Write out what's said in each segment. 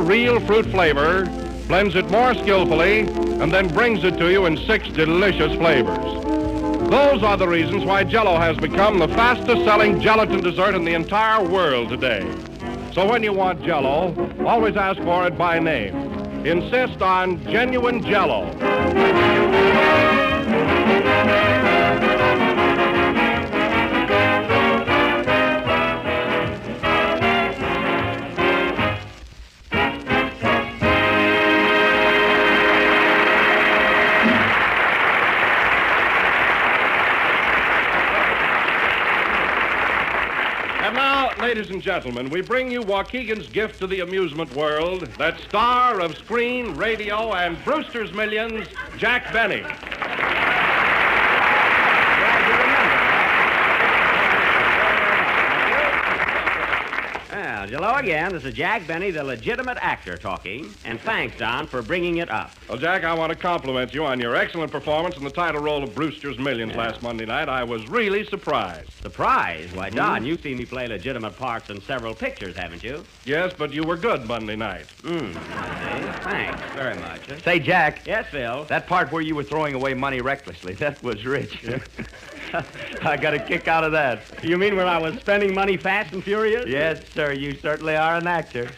pure real fruit flavor, blends it more skillfully, and then brings it to you in 6 delicious flavors. Those are the reasons why Jell-O has become the fastest-selling gelatin dessert in the entire world today. So when you want Jell-O, always ask for it by name. Insist on genuine Jell-O. And now, ladies and gentlemen, we bring you Waukegan's gift to the amusement world, that star of screen, radio, and Brewster's Millions, Jack Benny. Well, hello again. This is Jack Benny, the legitimate actor, talking. And thanks, Don, for bringing it up. Well, Jack, I want to compliment you on your excellent performance in the title role of Brewster's Millions last Monday night. I was really surprised. Surprised? Why, Don, you've seen me play legitimate parts in several pictures, haven't you? Yes, but you were good Monday night. Thanks very much. Say, Jack. Yes, Phil? That part where you were throwing away money recklessly, that was rich. I got a kick out of that. You mean when I was spending money fast and furious? Yes, sir, you certainly are an actor.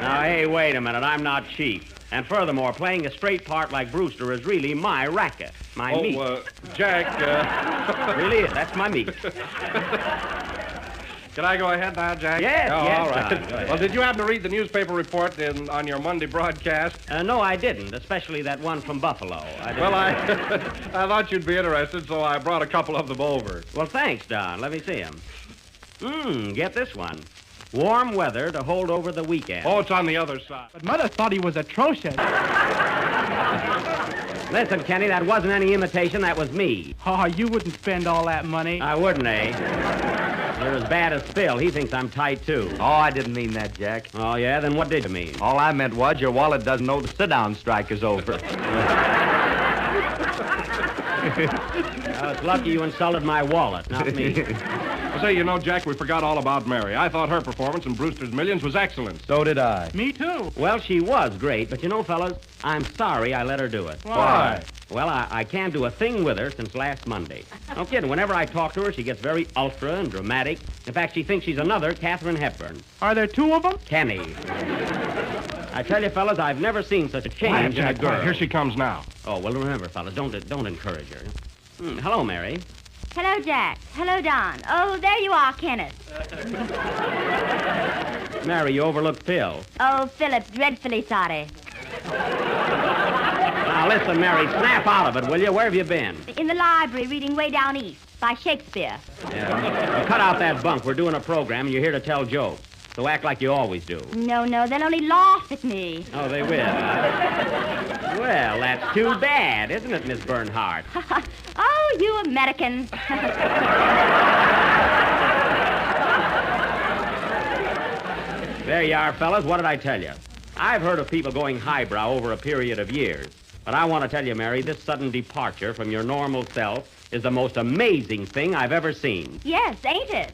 Now, hey, wait a minute. I'm not cheap. And furthermore, playing a straight part like Brewster is really my racket, my meat. Jack, Really is. That's my meat. Can I go ahead now, Jack? Yes, oh, yes, all right. Don, go ahead. Well, did you happen to read the newspaper report on your Monday broadcast? No, I didn't, especially that one from Buffalo. I thought you'd be interested, so I brought a couple of them over. Well, thanks, Don. Let me see them. Get this one. Warm weather to hold over the weekend. Oh, it's on the other side. But Mother thought he was atrocious. Listen, Kenny, that wasn't any imitation. That was me. Oh, you wouldn't spend all that money. I wouldn't, eh? You're as bad as Phil. He thinks I'm tight, too. Oh, I didn't mean that, Jack. Oh, yeah? Then what did you mean? All I meant was your wallet doesn't know the sit-down strike is over. It's lucky you insulted my wallet, not me. Well, say, you know, Jack, we forgot all about Mary. I thought her performance in Brewster's Millions was excellent. So did I. Me too. Well, she was great, but you know, fellas, I'm sorry I let her do it. Why? Well, I can't do a thing with her since last Monday. No kidding. Whenever I talk to her, she gets very ultra and dramatic. In fact, she thinks she's another Katharine Hepburn. Are there two of them? Kenny. I tell you, fellas, I've never seen such a change in a girl. Here she comes now. Oh, well, remember, fellas, don't encourage her. Hello, Mary. Hello, Jack. Hello, Don. Oh, there you are, Kenneth. Mary, you overlooked Phil. Oh, Philip, dreadfully sorry. Now, listen, Mary, snap out of it, will you? Where have you been? In the library reading Way Down East by Shakespeare. Yeah. Well, cut out that bunk. We're doing a program, and you're here to tell jokes. So act like you always do. No, they'll only laugh at me. Oh, they will. Well, that's too bad, isn't it, Miss Bernhardt? Oh, you Americans. There you are, fellas. What did I tell you? I've heard of people going highbrow over a period of years. But I want to tell you, Mary, this sudden departure from your normal self is the most amazing thing I've ever seen. Yes, ain't it?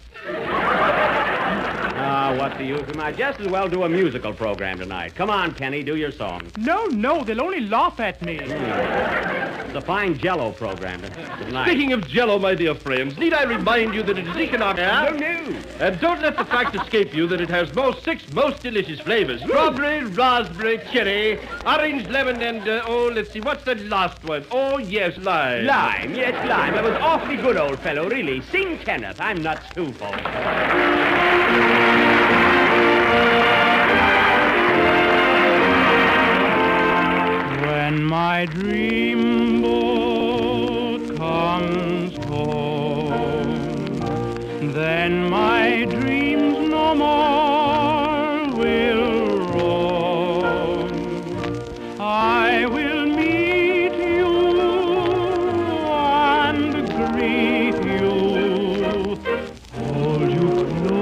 What's the use? We might just as well do a musical program tonight. Come on, Kenny, do your song. No, they'll only laugh at me. It's a fine Jell-O program tonight. Speaking of Jell-O, my dear friends, need I remind you that it is economic? No. And don't let the fact escape you that it has six most delicious flavors. Strawberry, raspberry, cherry, orange, lemon, and, let's see, what's the last one? Oh, yes, lime. Lime, yes, lime. That was awfully good, old fellow, really. Sing, Kenneth. I'm nuts, too, folks. When my dreamboat comes home, then my dreams no more will roam. I will meet you and greet you, hold you close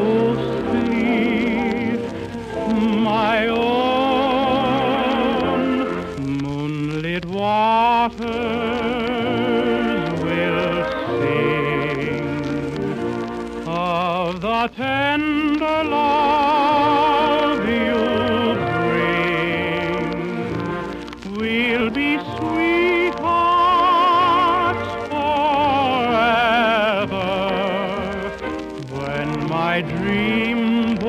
dreamboat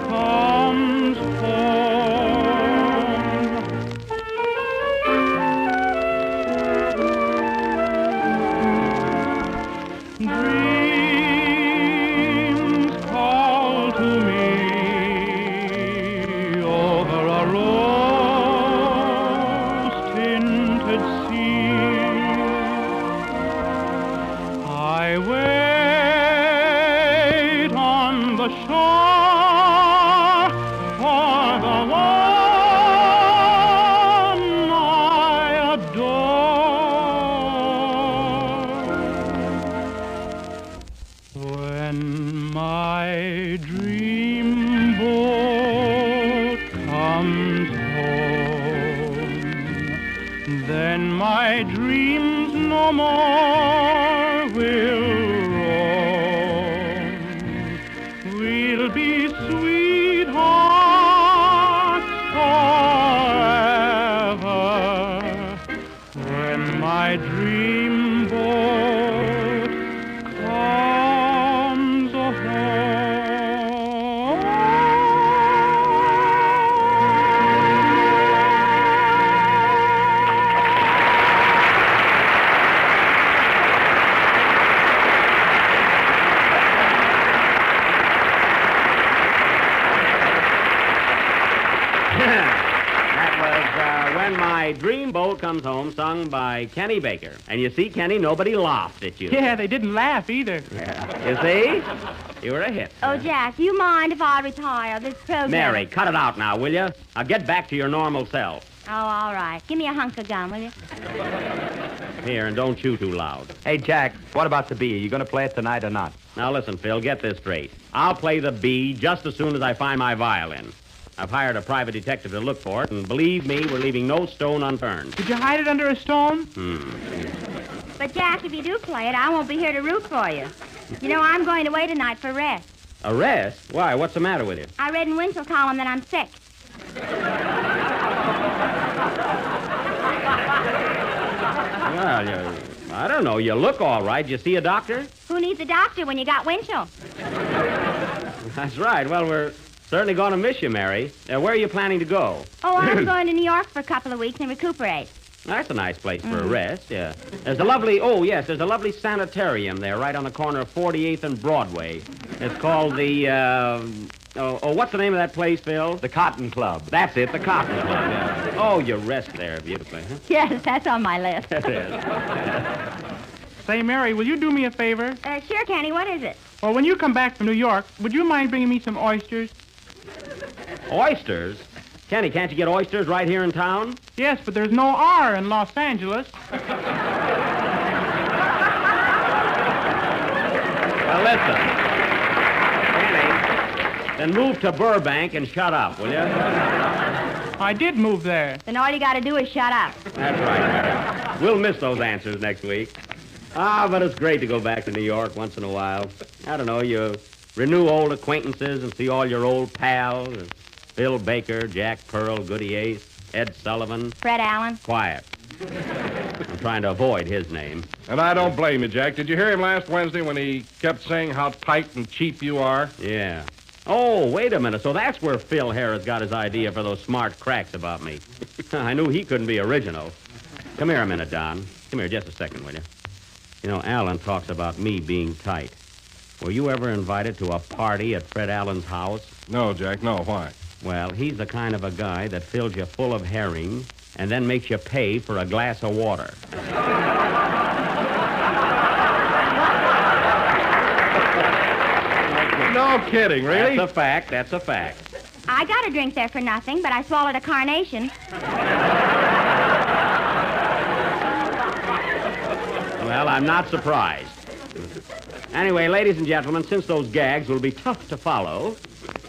comes home. Dreams call to me over a rose-tinted sea. I wait on the shore for the one I adore. When my dreamboat comes home, then my dreams no more will roam. We'll be sweethearts forever when my dreamboat comes home. That was When My Dreamboat Comes Home, sung by Kenny Baker. And you see, Kenny, nobody laughed at you. Yeah, they didn't laugh either. Yeah. You see? You were a hit. Oh, Jack, do you mind if I retire this program? Mary, cut it out now, will you? Now get back to your normal self. Oh, all right. Give me a hunk of gum, will you? Here, and don't chew too loud. Hey, Jack, what about the bee? Are you going to play it tonight or not? Now listen, Phil, get this straight. I'll play the bee just as soon as I find my violin. I've hired a private detective to look for it, and believe me, we're leaving no stone unturned. Did you hide it under a stone? But, Jack, if you do play it, I won't be here to root for you. You know, I'm going away tonight for rest. A rest? Why? What's the matter with you? I read in Winchell's column that I'm sick. Well, I don't know. You look all right. You see a doctor? Who needs a doctor when you got Winchell? That's right. Well, we're certainly going to miss you, Mary. Where are you planning to go? Oh, I'm going to New York for a couple of weeks and recuperate. That's a nice place for a rest, yeah. There's a lovely sanitarium there right on the corner of 48th and Broadway. It's called the, what's the name of that place, Phil? The Cotton Club. That's it, the Cotton Club, yeah. Oh, you rest there beautifully, huh? Yes, that's on my list. It is. Say, Mary, will you do me a favor? Sure, Kenny, what is it? Well, when you come back from New York, would you mind bringing me some oysters? Oysters? Kenny, can't you get oysters right here in town? Yes, but there's no R in Los Angeles. Well, listen. Kenny, then move to Burbank and shut up, will you? I did move there. Then all you got to do is shut up. That's right, Mary. We'll miss those answers next week. But it's great to go back to New York once in a while. I don't know, you renew old acquaintances and see all your old pals. Phil Baker, Jack Pearl, Goody Ace, Ed Sullivan. Fred Allen. Quiet. I'm trying to avoid his name. And I don't blame you, Jack. Did you hear him last Wednesday when he kept saying how tight and cheap you are? Yeah. Oh, wait a minute. So that's where Phil Harris got his idea for those smart cracks about me. I knew he couldn't be original. Come here a minute, Don. Come here just a second, will you? You know, Allen talks about me being tight. Were you ever invited to a party at Fred Allen's house? No, Jack, no. Why? Well, he's the kind of a guy that fills you full of herring and then makes you pay for a glass of water. No kidding, really? That's a fact. That's a fact. I got a drink there for nothing, but I swallowed a carnation. Well, I'm not surprised. Anyway, ladies and gentlemen, since those gags will be tough to follow,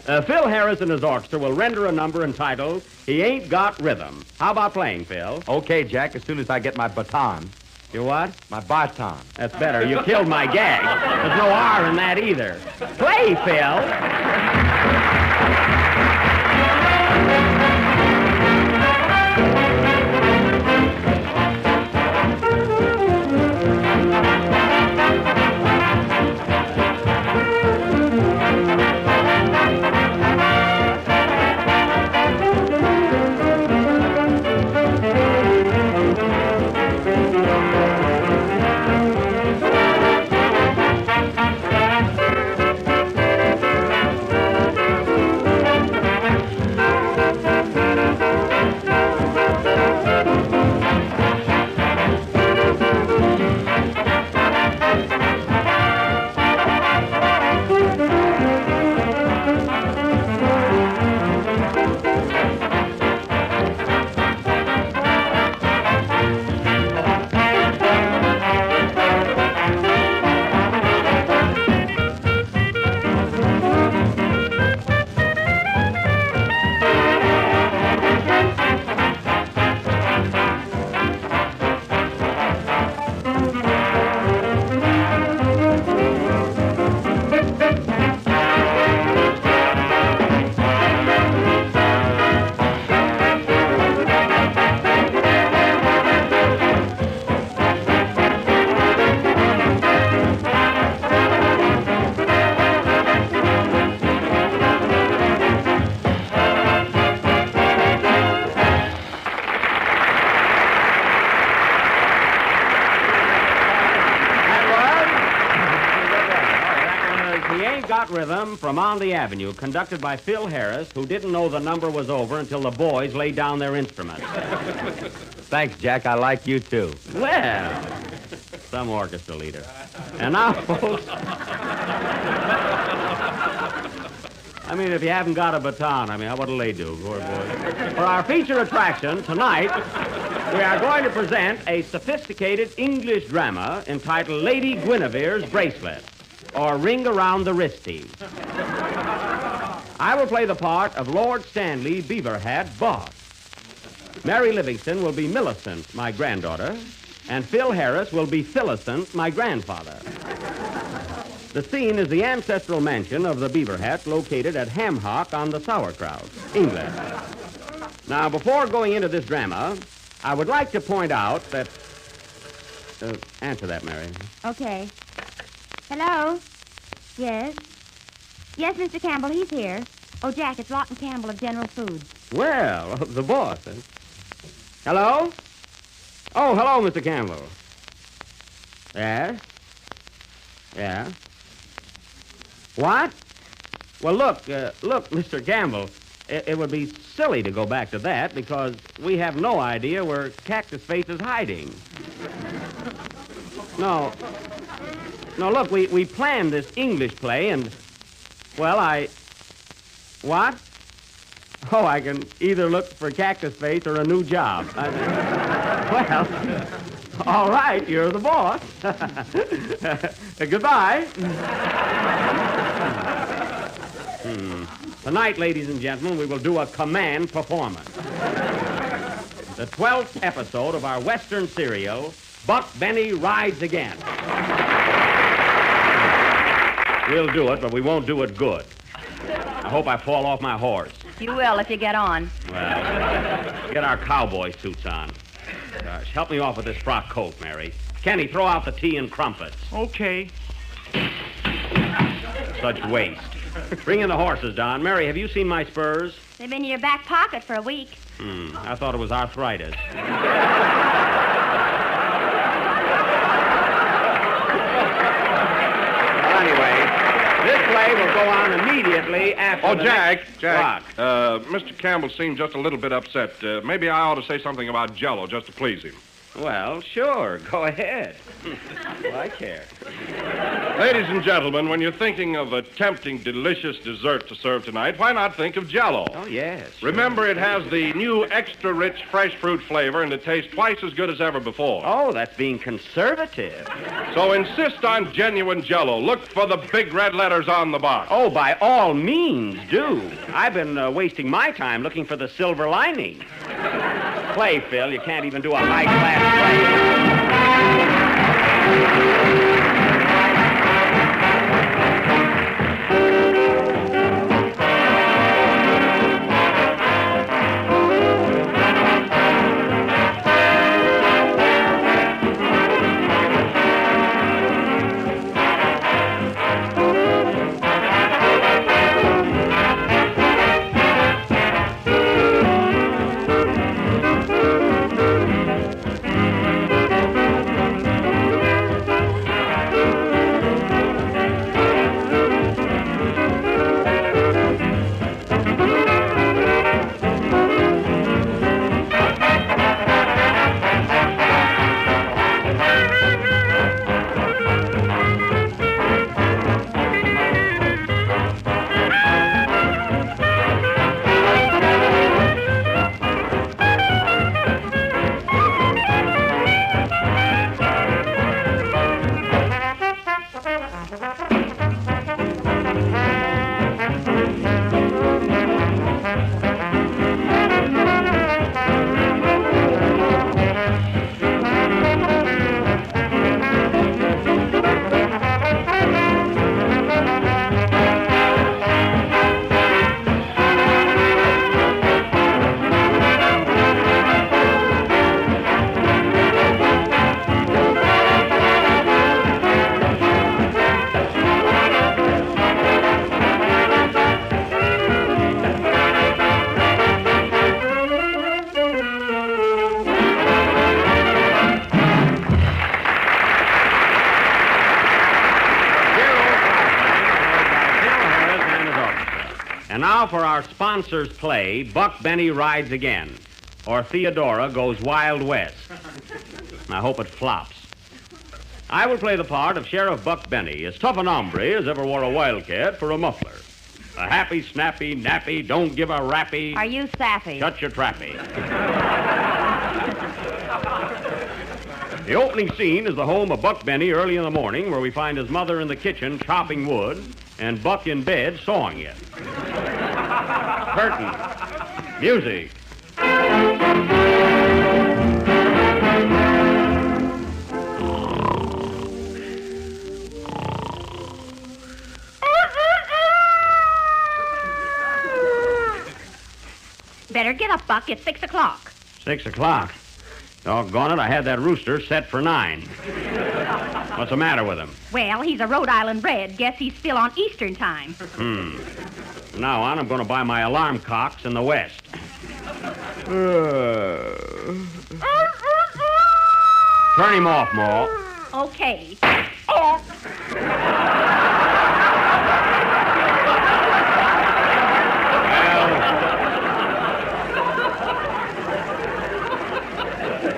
Phil Harris and his orchestra will render a number entitled He Ain't Got Rhythm. How about playing, Phil? Okay, Jack, as soon as I get my baton. You what? My baton. That's better. You killed my gag. There's no R in that either. Play, Phil. rhythm from On the Avenue, conducted by Phil Harris, who didn't know the number was over until the boys laid down their instruments. Thanks, Jack. I like you, too. Well, some orchestra leader. And now, folks, I mean, if you haven't got a baton, what'll they do, poor boys? For our feature attraction tonight, we are going to present a sophisticated English drama entitled Lady Guinevere's Bracelet, or Ring Around the Wristy. I will play the part of Lord Stanley Beaverhat, boss. Mary Livingston will be Millicent, my granddaughter, and Phil Harris will be Phillicent, my grandfather. The scene is the ancestral mansion of the Beaverhats located at Hamhock on the Sauerkraut, England. Now, before going into this drama, I would like to point out that... answer that, Mary. Okay. Hello? Yes? Yes, Mr. Campbell, he's here. Oh, Jack, it's Lawton Campbell of General Foods. Well, the boss. Hello? Oh, hello, Mr. Campbell. Yes? Yeah? What? Well, look, Mr. Campbell, it would be silly to go back to that because we have no idea where Cactus Face is hiding. No, look, we planned this English play and, well, What? Oh, I can either look for Cactus Face or a new job. Well, all right, you're the boss. Goodbye. Tonight, ladies and gentlemen, we will do a command performance. The 12th episode of our Western serial, Buck Benny Rides Again. We'll do it, but we won't do it good. I hope I fall off my horse. You will if you get on. Well, get our cowboy suits on. Gosh, help me off with this frock coat, Mary. Kenny, throw out the tea and crumpets. Okay. Such waste. Bring in the horses, Don. Mary, have you seen my spurs? They've been in your back pocket for a week. I thought it was arthritis. Well, anyway, this play will go on immediately after Jack. What? Mr. Campbell seemed just a little bit upset. Maybe I ought to say something about Jell-O just to please him. Well, sure. Go ahead. Well, I care. Ladies and gentlemen, when you're thinking of a tempting, delicious dessert to serve tonight, why not think of Jell-O? Oh, yes. Sure. Remember, it has the new extra-rich fresh fruit flavor, and it tastes twice as good as ever before. Oh, that's being conservative. So insist on genuine Jell-O. Look for the big red letters on the box. Oh, by all means, do. I've been wasting my time looking for the silver lining. Play, Phil. You can't even do a high-class play. And now for our sponsor's play, Buck Benny Rides Again, or Theodora Goes Wild West. I hope it flops. I will play the part of Sheriff Buck Benny, as tough an hombre as ever wore a wildcat for a muffler. A happy, snappy, nappy, don't give a rappy. Are you sappy? Shut your trappy. The opening scene is the home of Buck Benny early in the morning, where we find his mother in the kitchen chopping wood and Buck in bed sawing it. Curtain. Music. Better get up, Buck. It's 6 o'clock. 6 o'clock. Doggone it, I had that rooster set for 9. What's the matter with him? Well, he's a Rhode Island bred. Guess he's still on Eastern time. From now on, I'm going to buy my alarm cocks in the West. Turn him off, Ma. Okay.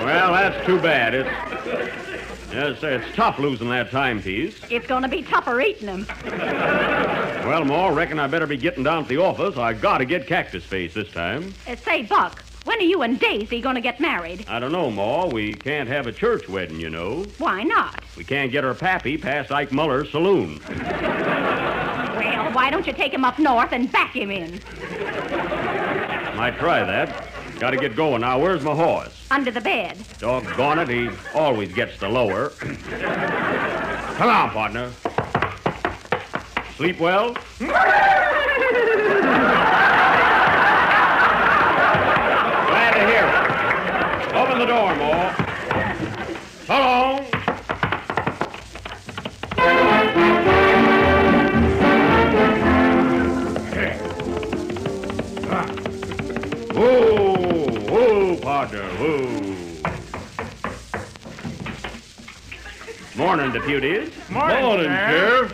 Well, that's too bad. It's tough losing that timepiece. It's going to be tougher eating him. Well, Ma, reckon I better be getting down to the office. I got to get Cactus Face this time. Say, Buck, when are you and Daisy going to get married? I don't know, Ma. We can't have a church wedding, you know. Why not? We can't get her pappy past Ike Muller's saloon. Well, why don't you take him up north and back him in? Might try that. Got to get going now. Where's my horse? Under the bed. Doggone it, he always gets the lower. Come on, partner. Sleep well? Glad to hear it. Open the door, Ma. So long. Whoa, partner, whoa. Morning, deputies. Morning, Sheriff.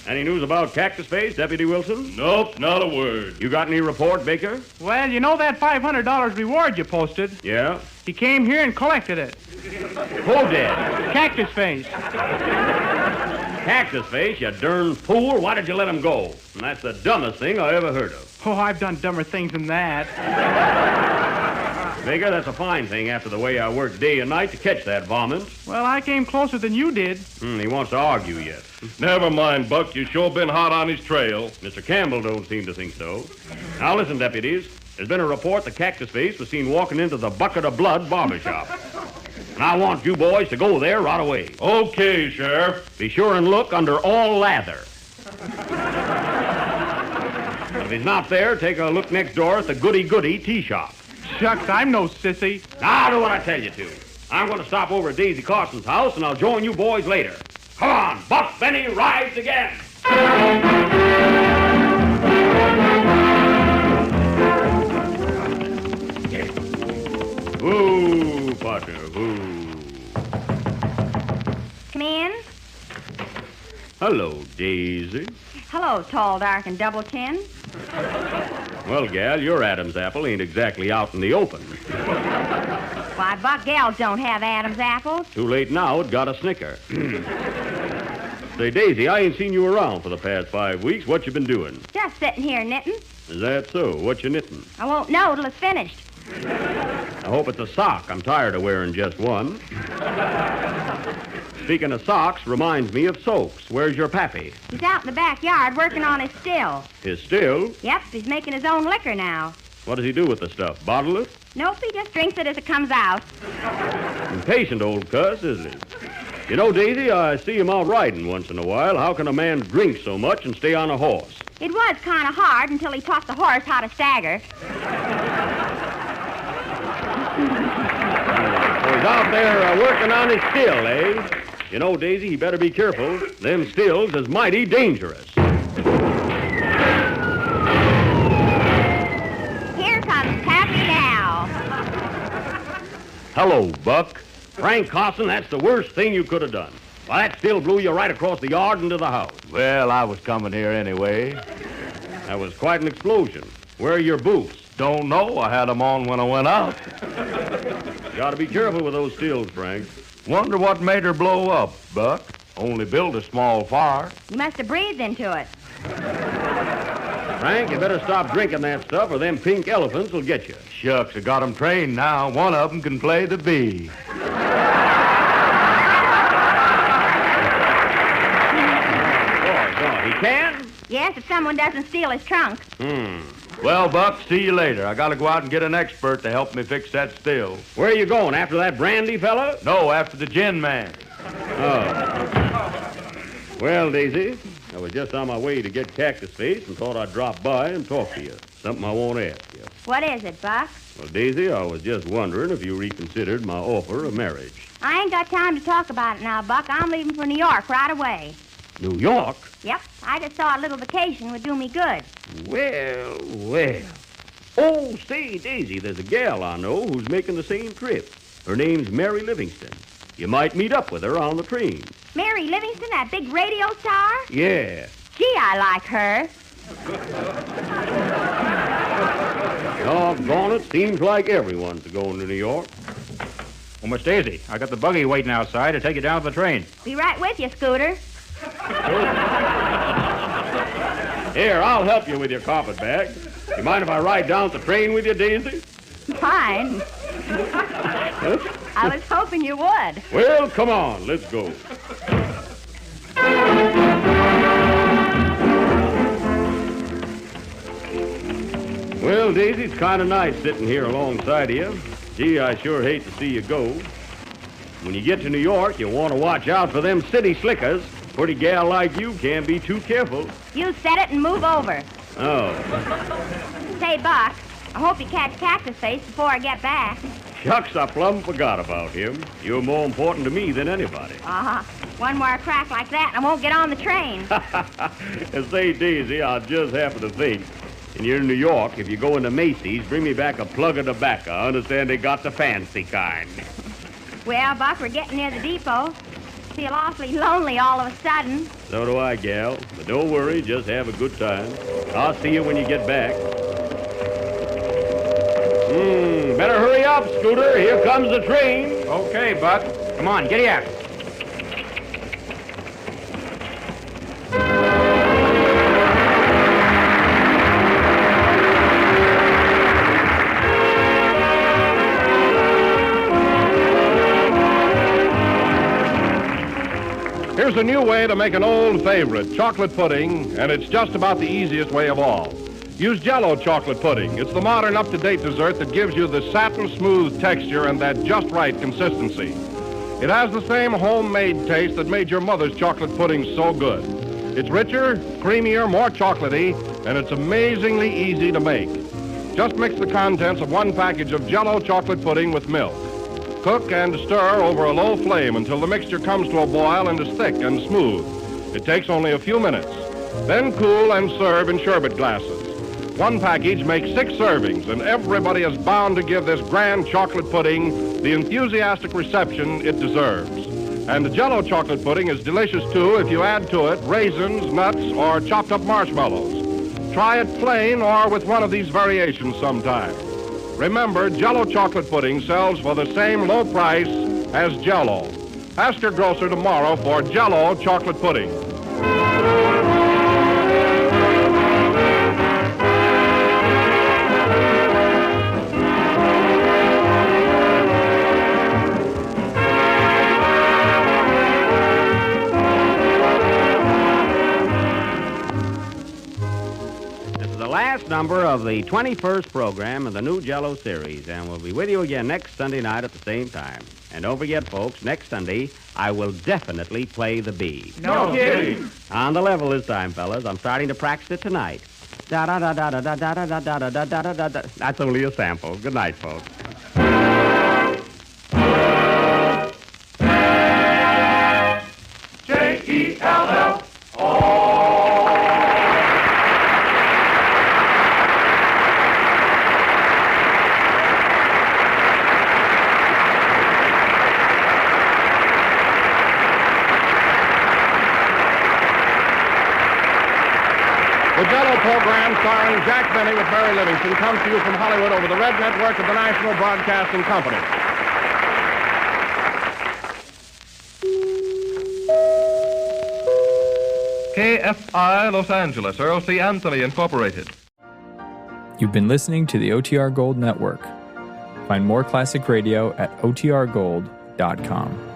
Any news about Cactus Face, Deputy Wilson? Nope, not a word. You got any report, Baker? Well, you know that $500 reward you posted? Yeah? He came here and collected it. Who did? Cactus Face. Cactus Face, you darn fool. Why did you let him go? And that's the dumbest thing I ever heard of. Oh, I've done dumber things than that. Baker, that's a fine thing after the way I worked day and night to catch that varmint. Well, I came closer than you did. He wants to argue yet. Never mind, Buck. You sure been hot on his trail. Mr. Campbell don't seem to think so. Now listen, deputies. There's been a report that Cactus Face was seen walking into the Bucket of Blood barbershop. And I want you boys to go there right away. Okay, Sheriff. Be sure and look under all lather. If he's not there, take a look next door at the Goody-Goody tea shop. Shucks, I'm no sissy. Now do what I tell you to. I'm going to stop over at Daisy Carson's house, and I'll join you boys later. Come on, Buck Benny rides again. Woo, partner, woo. Come in. Hello, Daisy. Hello, tall, dark, and double chin. Well, gal, your Adam's apple ain't exactly out in the open. Why, Buck, gals don't have Adam's apples. Too late now, it got a snicker. Say, Daisy, I ain't seen you around for the past 5 weeks. What you been doing? Just sitting here knitting. Is that so? What you knitting? I won't know till it's finished. I hope it's a sock. I'm tired of wearing just one. Speaking of socks, reminds me of soaks. Where's your pappy? He's out in the backyard working on his still. His still? Yep, he's making his own liquor now. What does he do with the stuff? Bottle it? Nope, he just drinks it as it comes out. Impatient old cuss, isn't he? You know, Daisy, I see him out riding once in a while. How can a man drink so much and stay on a horse? It was kind of hard until he taught the horse how to stagger. So he's out there working on his still, eh? You know, Daisy, he better be careful. Them stills is mighty dangerous. Here comes Pappy now. Hello, Buck. Frank Carson, that's the worst thing you could have done. Why, that still blew you right across the yard into the house. Well, I was coming here anyway. That was quite an explosion. Where are your boots? Don't know. I had them on when I went out. Got to be careful with those stills, Frank. Wonder what made her blow up, Buck. Only built a small fire. You must have breathed into it. Frank, you better stop drinking that stuff or them pink elephants will get you. Shucks, I got 'em trained now. One of 'em can play the bee. Oh, he can? Yes, if someone doesn't steal his trunk. Well, Buck, see you later. I gotta go out and get an expert to help me fix that still. Where are you going? After that brandy fella? No, after the gin man. Oh. Well, Daisy, I was just on my way to get Cactus Face and thought I'd drop by and talk to you. Something I won't ask you. What is it, Buck? Well, Daisy, I was just wondering if you reconsidered my offer of marriage. I ain't got time to talk about it now, Buck. I'm leaving for New York right away. New York? Yep, I just thought a little vacation would do me good. Well, well. Oh, say, Daisy, there's a gal I know who's making the same trip. Her name's Mary Livingston. You might meet up with her on the train. Mary Livingston, that big radio star? Yeah. Gee, I like her. Doggone it, seems like everyone's going to New York. Well, Miss Daisy, I got the buggy waiting outside to take you down to the train. Be right with you, Scooter. Here, I'll help you with your carpet bag. You mind if I ride down the train with you, Daisy? Fine. I was hoping you would. Well, come on, let's go. Well, Daisy, it's kind of nice sitting here alongside of you. Gee, I sure hate to see you go. When you get to New York, you want to watch out for them city slickers. Pretty gal like you can't be too careful. You set it and move over. Oh. Say, Buck, I hope you catch Cactus Face before I get back. Shucks, I plumb forgot about him. You're more important to me than anybody. Uh-huh. One more crack like that and I won't get on the train. And say, Daisy, I just happen to think, and you're in New York, if you go into Macy's, bring me back a plug of tobacco. I understand they got the fancy kind. Well, Buck, we're getting near the depot. Feel awfully lonely all of a sudden. So do I, gal. But don't worry, just have a good time. I'll see you when you get back. Better hurry up, Scooter. Here comes the train. Okay, Buck. Come on, get here. Here's a new way to make an old favorite, chocolate pudding, and it's just about the easiest way of all. Use Jell-O chocolate pudding. It's the modern, up-to-date dessert that gives you the satin-smooth texture and that just right consistency. It has the same homemade taste that made your mother's chocolate pudding so good. It's richer, creamier, more chocolatey, and it's amazingly easy to make. Just mix the contents of one package of Jell-O chocolate pudding with milk. Cook and stir over a low flame until the mixture comes to a boil and is thick and smooth. It takes only a few minutes. Then cool and serve in sherbet glasses. One package makes 6 servings, and everybody is bound to give this grand chocolate pudding the enthusiastic reception it deserves. And the Jell-O chocolate pudding is delicious, too, if you add to it raisins, nuts, or chopped up marshmallows. Try it plain or with one of these variations sometime. Remember, Jell-O chocolate pudding sells for the same low price as Jell-O. Ask your grocer tomorrow for Jell-O chocolate pudding. Last number of the 21st program of the new Jell-O series, and we'll be with you again next Sunday night at the same time. And don't forget, folks, next Sunday, I will definitely play the bee. No kidding. On the level this time, fellas. I'm starting to practice it tonight. Da-da-da-da-da-da-da-da-da-da-da-da-da. That's only a sample. Good night, folks. Jell-O. The Jell-O program program starring Jack Benny with Barry Livingston comes to you from Hollywood over the Red Network of the National Broadcasting Company. KFI Los Angeles, Earl C. Anthony Incorporated. You've been listening to the OTR Gold Network. Find more classic radio at otrgold.com.